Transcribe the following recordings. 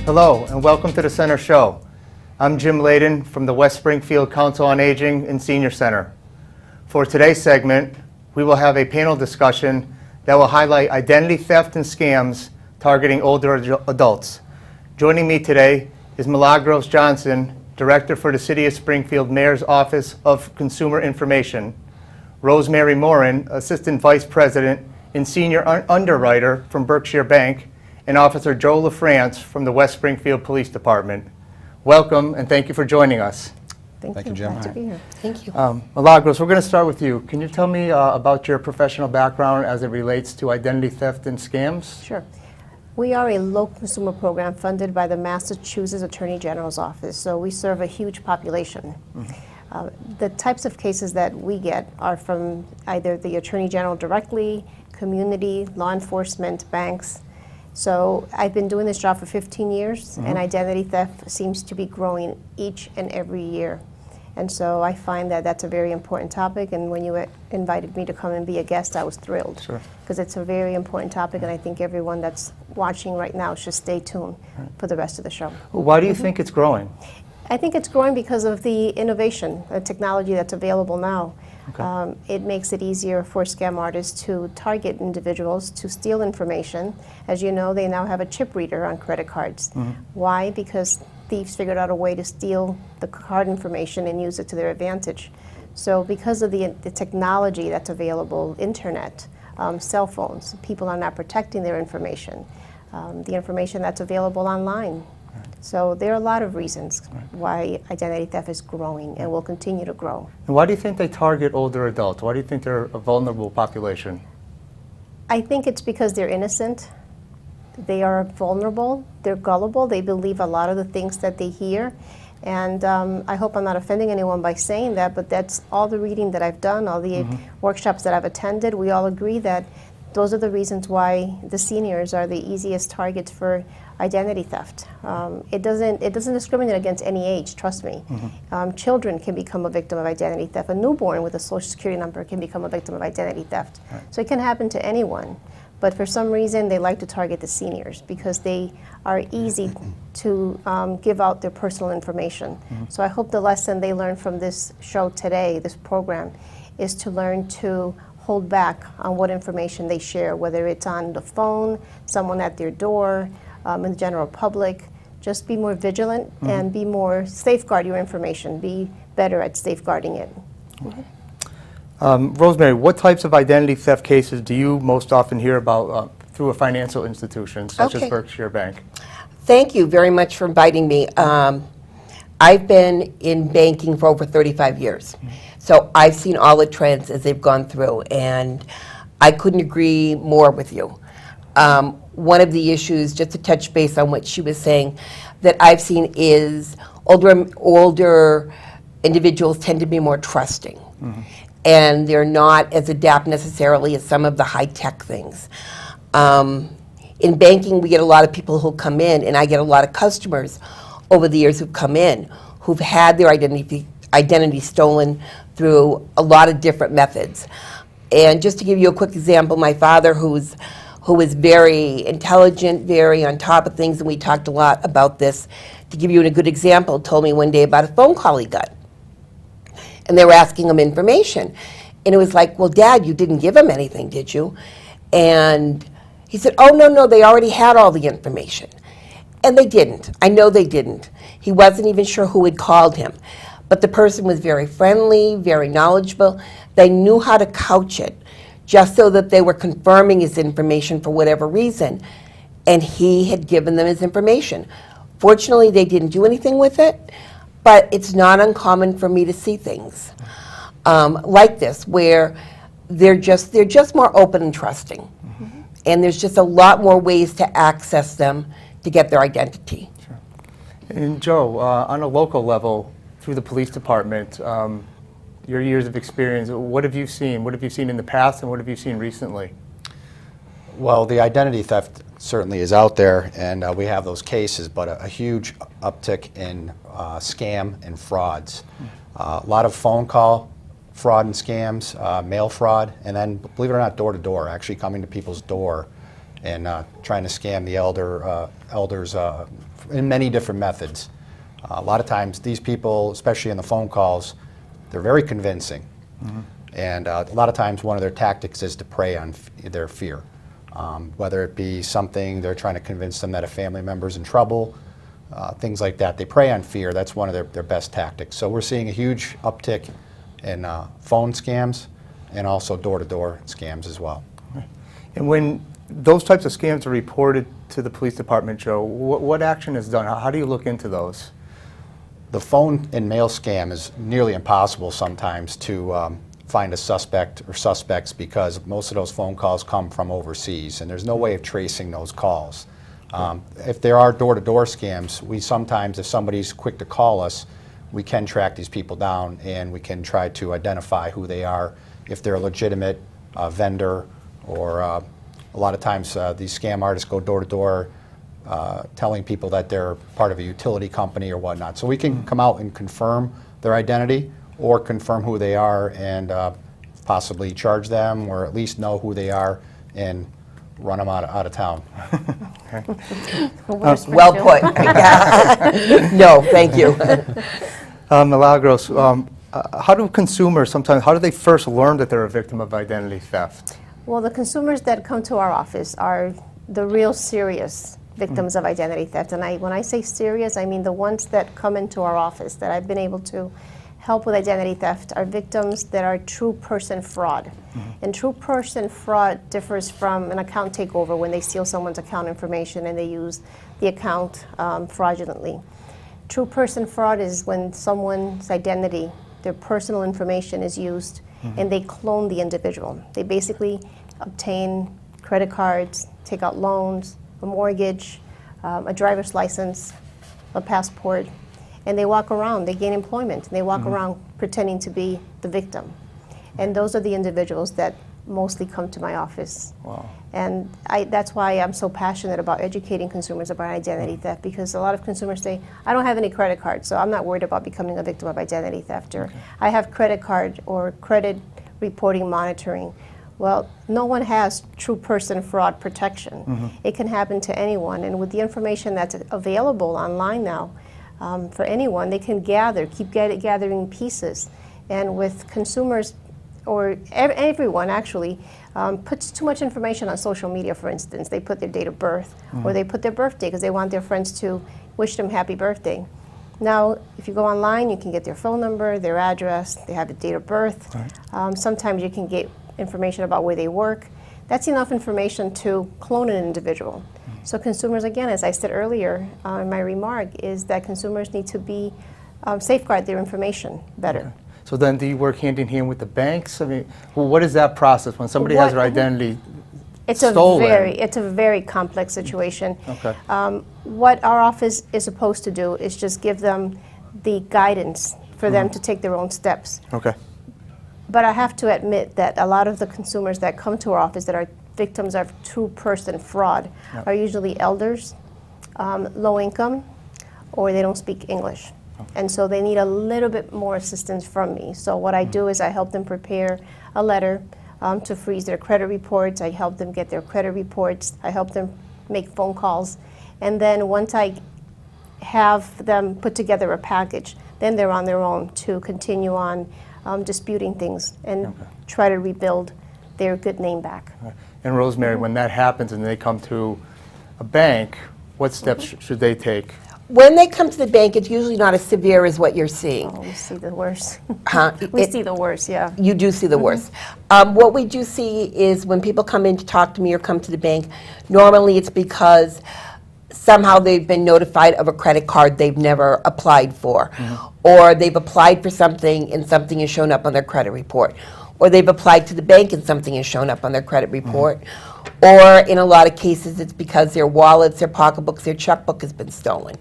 Hello, and welcome to the Center Show. I'm Jim Layden from the West Springfield Council on Aging and Senior Center. For today's segment, we will have a panel discussion that will highlight identity theft and scams targeting older adults. Joining me today is Milagros Johnson, Director for the City of Springfield Mayor's Office of Consumer Information, Rosemary Morin, Assistant Vice President and Senior Underwriter from Berkshire Bank, and Officer Joe LaFrance from the West Springfield Police Department. Welcome, and thank you for joining us. Thank you, Jim. Glad to be here. Thank you. Milagros, we're going to start with you. Can you tell me about your professional background as it relates to identity theft and scams? Sure. We are a local consumer program funded by the Massachusetts Attorney General's office, so we serve a huge population. The types of cases that we get are from either the Attorney General directly, community, law enforcement, banks. So I've been doing this job for 15 years, and identity theft seems to be growing each and every year. And so I find that that's a very important topic, and when you invited me to come and be a guest, I was thrilled. Sure. Because it's a very important topic, and I think everyone that's watching right now should stay tuned for the rest of the show. Why do you think it's growing? I think it's growing because of the innovation, the technology that's available now. Okay. It makes it easier for scam artists to target individuals, to steal information. As you know, they now have a chip reader on credit cards. Why? Because thieves figured out a way to steal the card information and use it to their advantage. So because of the technology that's available, internet, cell phones, people are not protecting their information, the information that's available online. So there are a lot of reasons why identity theft is growing and will continue to grow. And why do you think they target older adults? Why do you think they're a vulnerable population? I think it's because they're innocent. They are vulnerable. They're gullible. They believe a lot of the things that they hear. And I hope I'm not offending anyone by saying that, but that's all the reading that I've done, all the workshops that I've attended. We all agree that those are the reasons why the seniors are the easiest targets for identity theft. It doesn't discriminate against any age, trust me. Children can become a victim of identity theft. A newborn with a social security number can become a victim of identity theft. So it can happen to anyone. But for some reason, they like to target the seniors because they are easy to give out their personal information. So I hope the lesson they learn from this show today, this program, is to learn to hold back on what information they share, whether it's on the phone, someone at their door, in the general public. Just be more vigilant and be more, safeguard your information, be better at safeguarding it. Rosemary, what types of identity theft cases do you most often hear about through a financial institution such as Berkshire Bank? Thank you very much for inviting me. I've been in banking for over 35 years. So I've seen all the trends as they've gone through, and I couldn't agree more with you. One of the issues, just to touch base on what she was saying, that I've seen is older individuals tend to be more trusting. And they're not as adept necessarily as some of the high-tech things. In banking, we get a lot of people who come in, and I get a lot of customers over the years who've come in who've had their identity stolen through a lot of different methods. And just to give you a quick example, my father, who is very intelligent, very on top of things, and we talked a lot about this, to give you a good example, told me one day about a phone call he got. And they were asking him information. And it was like, well, Dad, you didn't give him anything, did you? And he said, oh, no, they already had all the information. And they didn't. I know they didn't. He wasn't even sure who had called him. But the person was very friendly, very knowledgeable. They knew how to couch it, just so that they were confirming his information for whatever reason. And he had given them his information. Fortunately, they didn't do anything with it. But it's not uncommon for me to see things like this, where they're just more open and trusting, and there's just a lot more ways to access them to get their identity. Sure. And Joe, on a local level, through the police department, your years of experience, what have you seen? What have you seen in the past, and what have you seen recently? Well, the identity theft certainly is out there, and we have those cases, but a huge uptick in scam and frauds. A lot of phone call fraud and scams, mail fraud, and then, believe it or not, door-to-door, actually coming to people's door and trying to scam the elders in many different methods. A lot of times these people, especially in the phone calls, they're very convincing. And a lot of times one of their tactics is to prey on their fear. Whether it be something they're trying to convince them that a family member's in trouble, things like that. They prey on fear. That's one of their best tactics. So we're seeing a huge uptick in phone scams and also door-to-door scams as well. And when those types of scams are reported to the police department, Joe, what action is done? How do you look into those? The phone and mail scam is nearly impossible sometimes to find a suspect or suspects because most of those phone calls come from overseas, and there's no way of tracing those calls. If there are door-to-door scams, we sometimes, if somebody's quick to call us, we can track these people down and we can try to identify who they are, if they're a legitimate vendor, or a lot of times these scam artists go door-to-door telling people that they're part of a utility company or whatnot. So we can come out and confirm their identity or confirm who they are and possibly charge them, or at least know who they are and run them out of town. Well put. No, thank you. Milagros, how do consumers sometimes, how do they first learn that they're a victim of identity theft? Well, the consumers that come to our office are the real serious victims of identity theft. And when I say serious, I mean the ones that come into our office that I've been able to help with identity theft are victims that are true person fraud. And true person fraud differs from an account takeover when they steal someone's account information and they use the account fraudulently. True person fraud is when someone's identity, their personal information is used and they clone the individual. They basically obtain credit cards, take out loans, a mortgage, a driver's license, a passport, and they walk around, they gain employment, and they walk around pretending to be the victim. And those are the individuals that mostly come to my office. Wow. And that's why I'm so passionate about educating consumers about identity theft, because a lot of consumers say, I don't have any credit cards, so I'm not worried about becoming a victim of identity theft, or I have credit card or credit reporting monitoring. Well, no one has true person fraud protection. It can happen to anyone, and with the information that's available online now, for anyone, they can keep gathering pieces. And with consumers, or everyone actually, puts too much information on social media, for instance. They put their date of birth, or they put their birthday because they want their friends to wish them happy birthday. Now, if you go online, you can get their phone number, their address, they have a date of birth. Sometimes you can get information about where they work. That's enough information to clone an individual. So consumers, again, as I said earlier in my remark, is that consumers need to be safeguard their information better. So then do you work hand in hand with the banks? I mean, well, what is that process when somebody has their identity stolen? It's a very complex situation. Okay. What our office is supposed to do is just give them the guidance for them to take their own steps. Okay. But I have to admit that a lot of the consumers that come to our office that are victims of true person fraud are usually elders, low income, or they don't speak English. And so they need a little bit more assistance from me. So what I do is I help them prepare a letter to freeze their credit reports. I help them get their credit reports. I help them make phone calls. And then once I have them put together a package, then they're on their own to continue on disputing things and try to rebuild their good name back. And Rosemary, when that happens and they come to a bank, what steps should they take? When they come to the bank, it's usually not as severe as what you're seeing. Oh, we see the worst. Huh? We see the worst, yeah. You do see the worst. What we do see is when people come in to talk to me or come to the bank, normally it's because somehow they've been notified of a credit card they've never applied for, or they've applied for something and something has shown up on their credit report, or they've applied to the bank and something has shown up on their credit report, or in a lot of cases it's because their wallets, their pocketbooks, their checkbook has been stolen.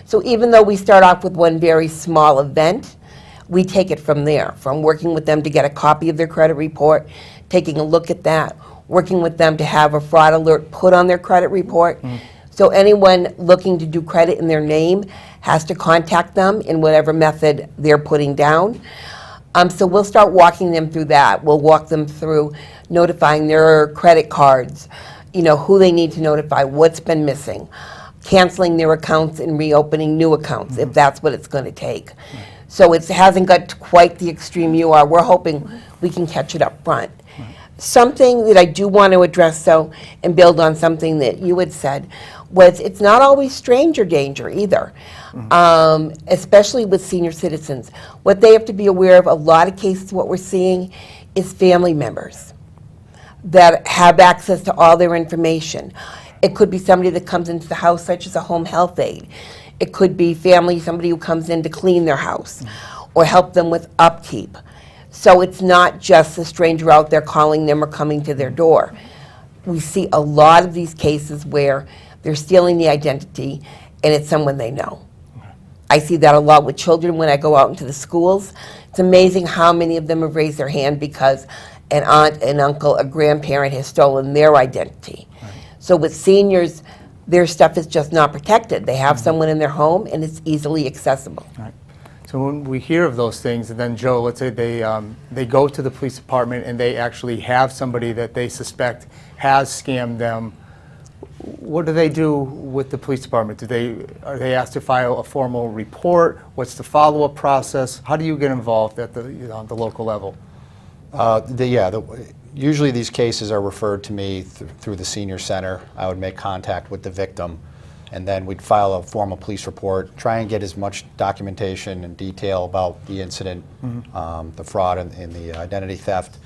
So even though we start off with one very small event, we take it from there, from working with them to get a copy of their credit report, taking a look at that, working with them to have a fraud alert put on their credit report. So anyone looking to do credit in their name has to contact them in whatever method they're putting down. So we'll start walking them through that. We'll walk them through notifying their credit cards, who they need to notify, what's been missing, canceling their accounts and reopening new accounts, if that's what it's going to take. So it hasn't got to quite the extreme you are. We're hoping we can catch it up front. Something that I do want to address, though, and build on something that you had said, was it's not always stranger danger either, especially with senior citizens. What they have to be aware of, a lot of cases, what we're seeing is family members that have access to all their information. It could be somebody that comes into the house, such as a home health aide. It could be family, somebody who comes in to clean their house or help them with upkeep. So it's not just a stranger out there calling them or coming to their door. We see a lot of these cases where they're stealing the identity and it's someone they know. I see that a lot with children when I go out into the schools. It's amazing how many of them have raised their hand because an aunt, an uncle, a grandparent has stolen their identity. So with seniors, their stuff is just not protected. They have someone in their home and it's easily accessible. Right. So when we hear of those things, and then Joe, let's say they go to the police department and they actually have somebody that they suspect has scammed them, what do they do with the police department? Are they asked to file a formal report? What's the follow-up process? How do you get involved at the local level? Usually these cases are referred to me through the senior center. I would make contact with the victim, and then we'd file a formal police report, try and get as much documentation and detail about the incident, the fraud and the identity theft.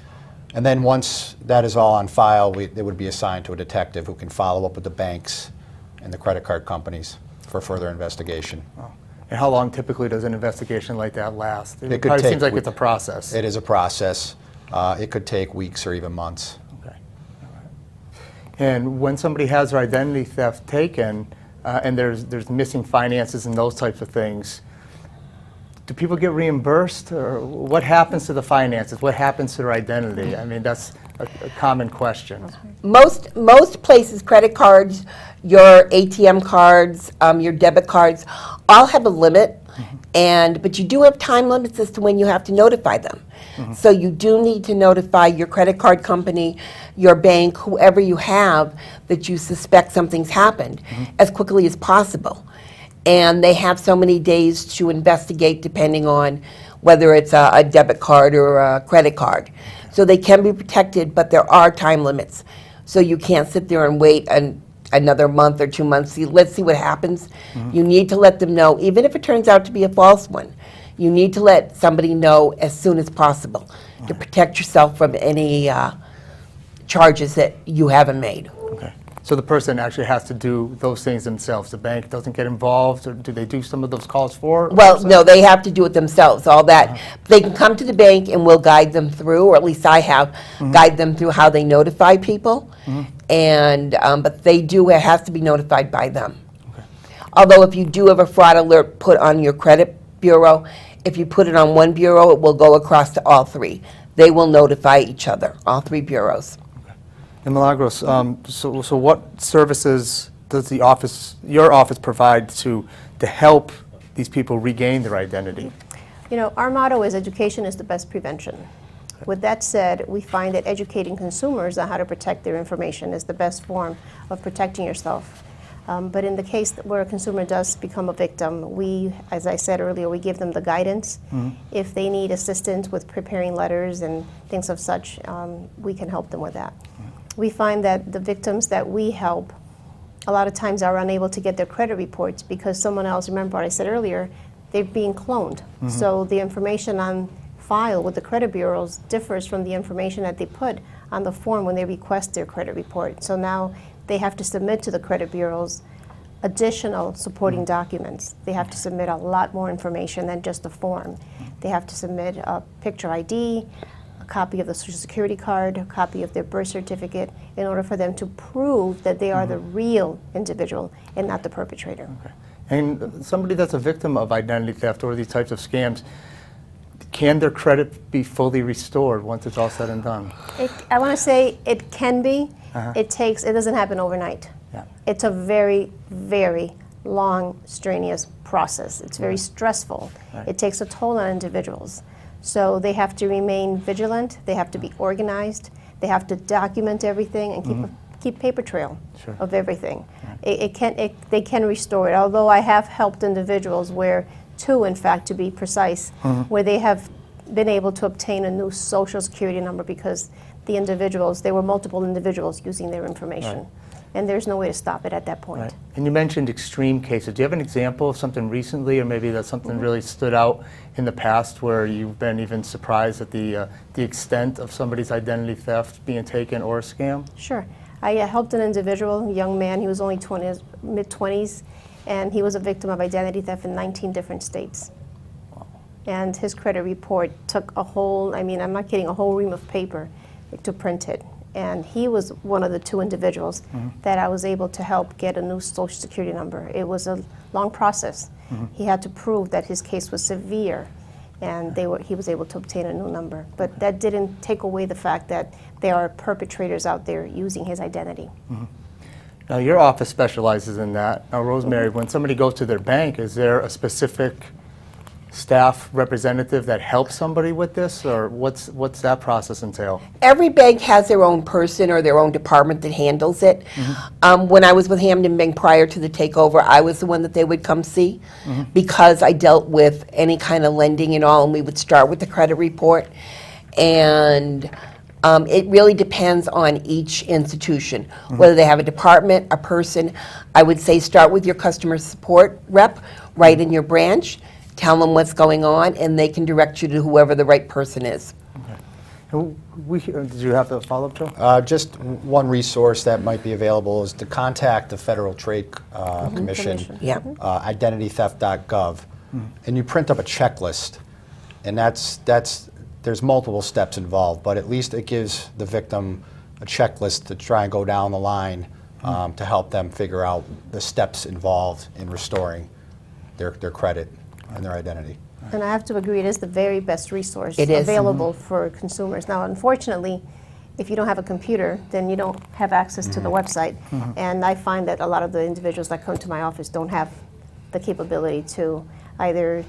And then once that is all on file, they would be assigned to a detective who can follow up with the banks and the credit card companies for further investigation. Oh. And how long typically does an investigation like that last? It probably seems like it's a process. It is a process. It could take weeks or even months. Okay. All right. And when somebody has their identity theft taken, and there's missing finances and those types of things, do people get reimbursed, or what happens to the finances? What happens to their identity? I mean, that's a common question. Most places, credit cards, your ATM cards, your debit cards, all have a limit, but you do have time limits as to when you have to notify them. So you do need to notify your credit card company, your bank, whoever you have that you suspect something's happened as quickly as possible. And they have so many days to investigate depending on whether it's a debit card or a credit card. So they can be protected, but there are time limits. So you can't sit there and wait another month or 2 months. Let's see what happens. You need to let them know, even if it turns out to be a false one. You need to let somebody know as soon as possible to protect yourself from any charges that you haven't made. Okay. So the person actually has to do those things themselves. The bank doesn't get involved, or do they do some of those calls for? Well, no, they have to do it themselves, all that. They can come to the bank and we'll guide them through, or at least I have, guide them through how they notify people. And, but it has to be notified by them. Okay. Although if you do have a fraud alert put on your credit bureau, if you put it on one bureau, it will go across to all three. They will notify each other, all three bureaus. And Milagros, so what services does your office provide to help these people regain their identity? You know, our motto is education is the best prevention. With that said, we find that educating consumers on how to protect their information is the best form of protecting yourself. But in the case where a consumer does become a victim, we, as I said earlier, we give them the guidance. If they need assistance with preparing letters and things of such, we can help them with that. We find that the victims that we help a lot of times are unable to get their credit reports because someone else, remember what I said earlier, they're being cloned. So the information on file with the credit bureaus differs from the information that they put on the form when they request their credit report. So now they have to submit to the credit bureaus additional supporting documents. They have to submit a lot more information than just a form. They have to submit a picture ID, a copy of the Social Security card, a copy of their birth certificate, in order for them to prove that they are the real individual and not the perpetrator. Okay. And somebody that's a victim of identity theft or these types of scams, can their credit be fully restored once it's all said and done? I want to say it can be. It doesn't happen overnight. Yeah. It's a very, very long, strenuous process. It's very stressful. Right. It takes a toll on individuals. So they have to remain vigilant. They have to be organized. They have to document everything and keep paper trail Sure. of everything. They can restore it, although I have helped individuals where, two in fact to be precise, where they have been able to obtain a new social security number because the individuals, there were multiple individuals using their information. Right. And there's no way to stop it at that point. Right. And you mentioned extreme cases. Do you have an example of something recently, or maybe that something really stood out in the past where you've been even surprised at the extent of somebody's identity theft being taken or a scam? Sure. I helped an individual, a young man, he was only mid-20s, and he was a victim of identity theft in 19 different states. And his credit report took a whole, I mean, I'm not kidding, a whole ream of paper to print it. And he was one of the two individuals that I was able to help get a new social security number. It was a long process. He had to prove that his case was severe, and he was able to obtain a new number. But that didn't take away the fact that there are perpetrators out there using his identity. Now, your office specializes in that. Now, Rosemary, when somebody goes to their bank, is there a specific staff representative that helps somebody with this, or what's that process entail? Every bank has their own person or their own department that handles it. When I was with Hamden Bank prior to the takeover, I was the one that they would come see because I dealt with any kind of lending and all, and we would start with the credit report. And it really depends on each institution, whether they have a department, a person. I would say start with your customer support rep right in your branch. Tell them what's going on, and they can direct you to whoever the right person is. And did you have the follow-up, Joe? Just one resource that might be available is to contact the Federal Trade Commission, Yeah. identitytheft.gov, and you print up a checklist, and there's multiple steps involved, but at least it gives the victim a checklist to try and go down the line to help them figure out the steps involved in restoring their credit and their identity. And I have to agree, it is the very best resource It is. available for consumers. Now, unfortunately, if you don't have a computer, then you don't have access to the website. And I find that a lot of the individuals that come to my office don't have the capability to either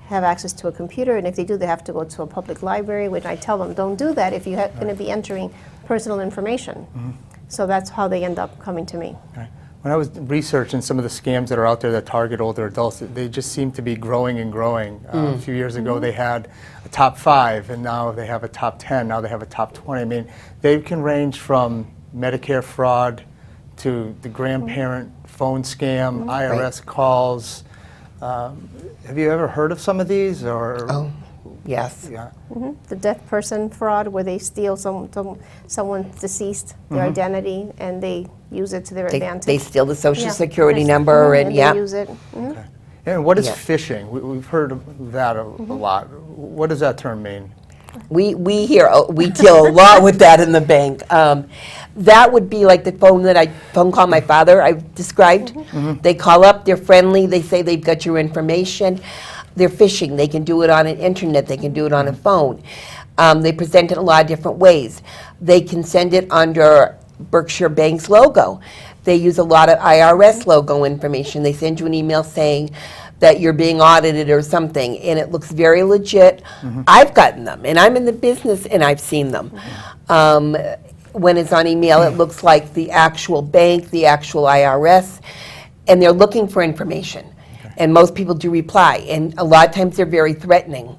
have access to a computer, and if they do, they have to go to a public library, which I tell them, don't do that if you're going to be entering personal information. So that's how they end up coming to me. Right. When I was researching some of the scams that are out there that target older adults, they just seem to be growing and growing. A few years ago, they had a top 5, and now they have a top 10. Now they have a top 20. I mean, they can range from Medicare fraud to the grandparent phone scam, IRS calls. Have you ever heard of some of these? Or Yes. yeah. The deaf person fraud, where they steal someone's deceased, their identity, and they use it to their advantage. They steal the social Yeah. security Yes. number, and they yeah. use it. And what is Yeah. phishing? We've heard of that a lot. What does that term mean? We deal a lot with that in the bank. That would be like the phone call my father I described. They call up, they're friendly, they say they've got your information. They're phishing. They can do it on an internet. They can do it on a phone. They present it a lot of different ways. They can send it under Berkshire Bank's logo. They use a lot of IRS logo information. They send you an email saying that you're being audited or something, and it looks very legit. I've gotten them, and I'm in the business, and I've seen them. When it's on email, it looks like the actual bank, the actual IRS, and they're looking for information. And most people do reply, and a lot of times they're very threatening.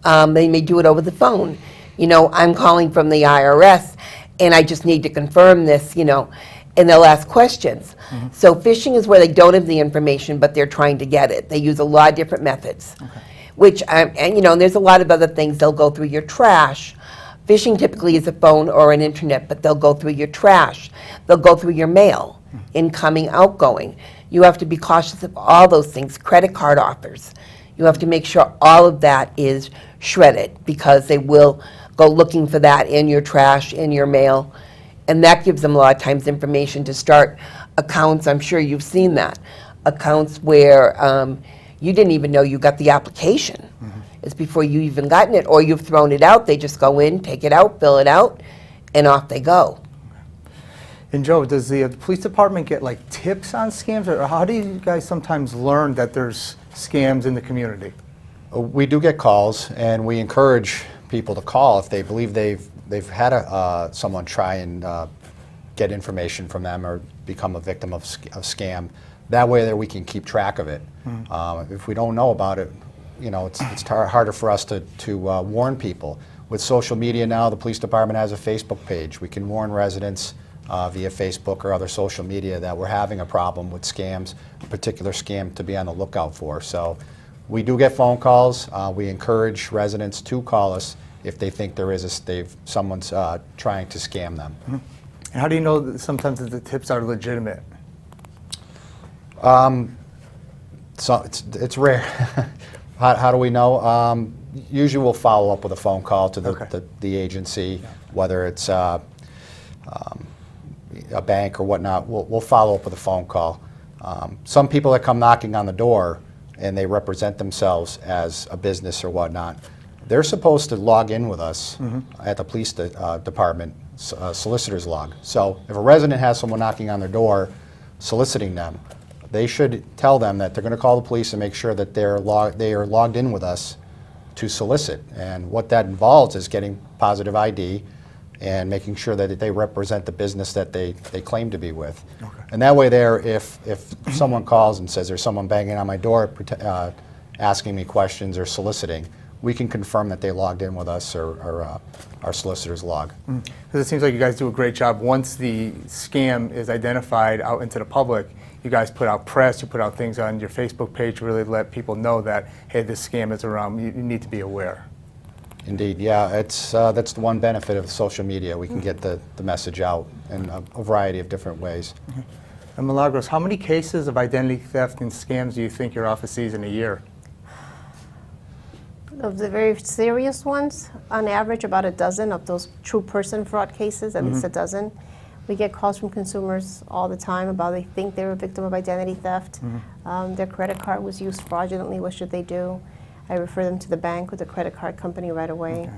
They may do it over the phone. You know, I'm calling from the IRS, and I just need to confirm this, you know, and they'll ask questions. So phishing is where they don't have the information, but they're trying to get it. They use a lot of different methods, which, and you know, and there's a lot of other things. They'll go through your trash. Phishing typically is a phone or an internet, but they'll go through your trash. They'll go through your mail, incoming, outgoing. You have to be cautious of all those things. Credit card offers. You have to make sure all of that is shredded, because they will go looking for that in your trash, in your mail, and that gives them a lot of times information to start accounts. I'm sure you've seen that. Accounts where you didn't even know you got the application. It's before you even gotten it, or you've thrown it out. They just go in, take it out, fill it out, and off they go. And Joe, does the police department get like tips on scams, or how do you guys sometimes learn that there's scams in the community? We do get calls, and we encourage people to call if they believe they've had someone try and get information from them or become a victim of scam. That way, that we can keep track of it. If we don't know about it, you know, it's harder for us to warn people. With social media now, the police department has a Facebook page. We can warn residents via Facebook or other social media that we're having a problem with scams, a particular scam to be on the lookout for. So we do get phone calls. We encourage residents to call us if they think there is someone's trying to scam them. And how do you know that sometimes that the tips are legitimate? So it's rare. How do we know? Usually we'll follow up with a phone call to the agency, whether it's a bank or whatnot. We'll follow up with a phone call. Some people that come knocking on the door and they represent themselves as a business or whatnot, they're supposed to log in with us at the police department solicitor's log. So if a resident has someone knocking on their door soliciting them, they should tell them that they're going to call the police and make sure that they are logged in with us to solicit. And what that involves is getting positive ID and making sure that they represent the business that they claim to be with. And that way there, if someone calls and says there's someone banging on my door asking me questions or soliciting, we can confirm that they logged in with us or our solicitor's log. Because it seems like you guys do a great job. Once the scam is identified out into the public, you guys put out press, you put out things on your Facebook page to really let people know that, hey, this scam is around. You need to be aware. Indeed, yeah. That's the one benefit of social media. We can get the message out in a variety of different ways. And Milagros, how many cases of identity theft and scams do you think your office sees in a year? Of the very serious ones, on average, about a dozen of those true person fraud cases, at least a dozen. We get calls from consumers all the time about they think they're a victim of identity theft. Their credit card was used fraudulently. What should they do? I refer them to the bank or the credit card company right away.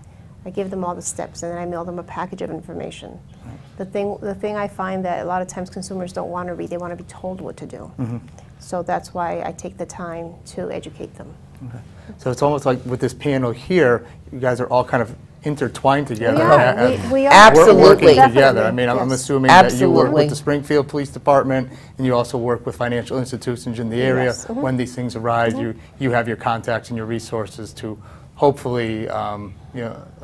I give them all the steps, and then I mail them a package of information. The thing I find that a lot of times consumers don't want to read, they want to be told what to do. So that's why I take the time to educate them. So it's almost like with this panel here, you guys are all kind of intertwined together. We are. Absolutely. Working together. Definitely, I mean, I'm yes. assuming that you work Absolutely. with the Springfield Police Department, and you also work with financial institutions in the area. Yes. When these things arise, you have your contacts and your resources to hopefully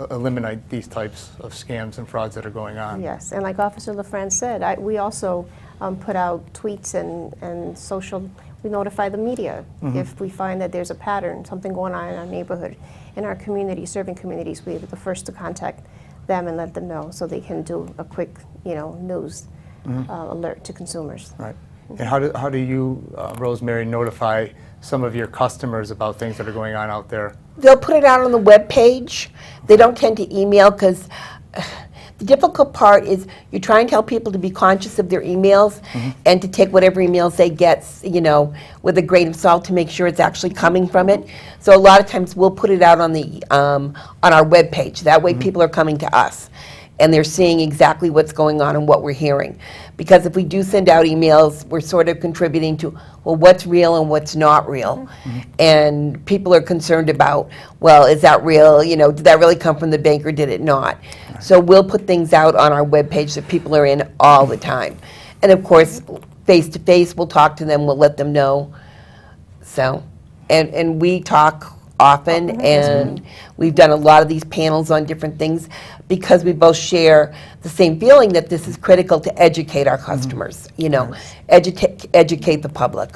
eliminate these types of scams and frauds that are going on. Yes, and like Officer LaFrance said, we also put out tweets and social. We notify the media if we find that there's a pattern, something going on in our neighborhood, in our community, serving communities. We're the first to contact them and let them know so they can do a quick, news alert to consumers. Right. And how do you, Rosemary, notify some of your customers about things that are going on out there? They'll put it out on the web page. They don't tend to email because the difficult part is you try and tell people to be conscious of their emails and to take whatever emails they get, with a grain of salt to make sure it's actually coming from it. So a lot of times we'll put it out on the on our web page. That way people are coming to us and they're seeing exactly what's going on and what we're hearing. Because if we do send out emails, we're sort of contributing to, well, what's real and what's not real. And people are concerned about, well, is that real? Did that really come from the bank or did it not? So we'll put things out on our webpage that people are in all the time. And of course, face to face, we'll talk to them, we'll let them know. So, and we talk often, and we've done a lot of these panels on different things because we both share the same feeling that this is critical to educate our customers, educate the public.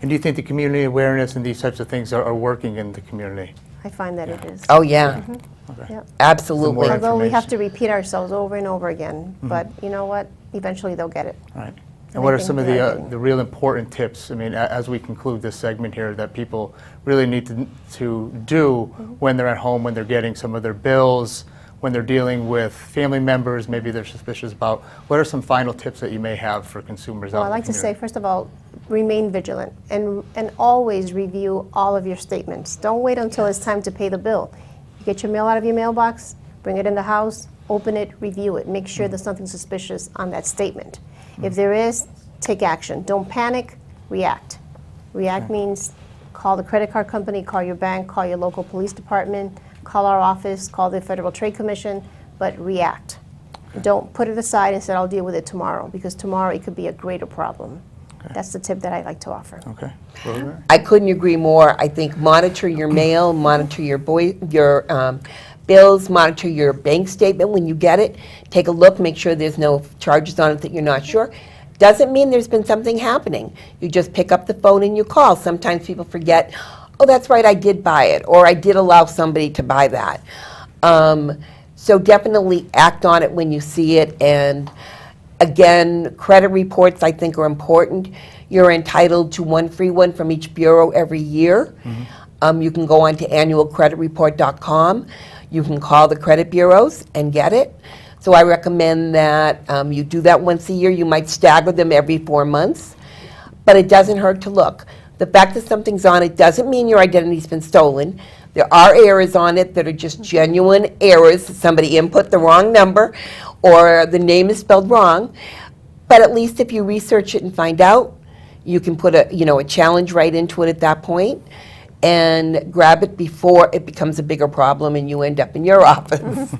And do you think the community awareness and these types of things are working in the community? I find that it is. Oh, yeah, Yep. absolutely. Some more Although we have to information. repeat ourselves over and over again, but you know what? Eventually they'll get it. Right. I And what are think some of they are getting the real important tips, as we conclude this segment here, that people really need to do when they're at home, when they're getting some of their bills, when they're dealing with family members, maybe they're suspicious about? What are some final tips that you may have for consumers out Well, in I the like to say, community? first of all, remain vigilant and always review all of your statements. Don't wait until it's time to pay the bill. You get your mail out of your mailbox, bring it in the house, open it, review it. Make sure there's nothing suspicious on that statement. If there is, take action. Don't panic, react. React means call the credit card company, call your bank, call your local police department, call our office, call the Federal Trade Commission, but react. Don't put it aside and say, I'll deal with it tomorrow, because tomorrow it could be a greater problem. That's the tip that I like to offer. Okay. Rosemary? I couldn't agree more. I think monitor your mail, monitor your bills, monitor your bank statement when you get it. Take a look, make sure there's no charges on it that you're not sure. Doesn't mean there's been something happening. You just pick up the phone and you call. Sometimes people forget, oh, that's right, I did buy it, or I did allow somebody to buy that. So definitely act on it when you see it. And again, credit reports I think are important. You're entitled to one free one from each bureau every year. You can go on to annualcreditreport.com. You can call the credit bureaus and get it. So I recommend that you do that once a year. You might stagger them every 4 months, but it doesn't hurt to look. The fact that something's on it doesn't mean your identity's been stolen. There are errors on it that are just genuine errors. Somebody input the wrong number or the name is spelled wrong. But at least if you research it and find out, you can put a challenge right into it at that point and grab it before it becomes a bigger problem and you end up in your office.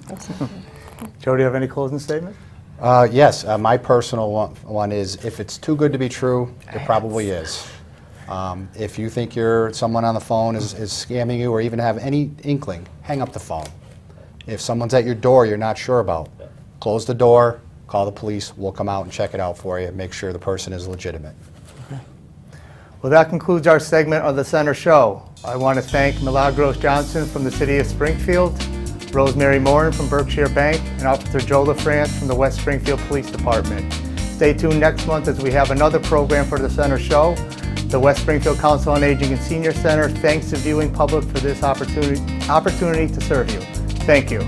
Joe, do you have any closing statement? Yes, my personal one is, if it's too good to be true, it probably is. If you think someone on the phone is scamming you or even have any inkling, hang up the phone. If someone's at your door you're not sure about, close the door, call the police, we'll come out and check it out for you, make sure the person is legitimate. Well, that concludes our segment of the Center Show. I want to thank Milagros Johnson from the City of Springfield, Rosemary Morin from Berkshire Bank, and Officer Joe LaFrance from the West Springfield Police Department. Stay tuned next month as we have another program for the Center Show. The West Springfield Council on Aging and Senior Center thanks the viewing public for this opportunity to serve you. Thank you.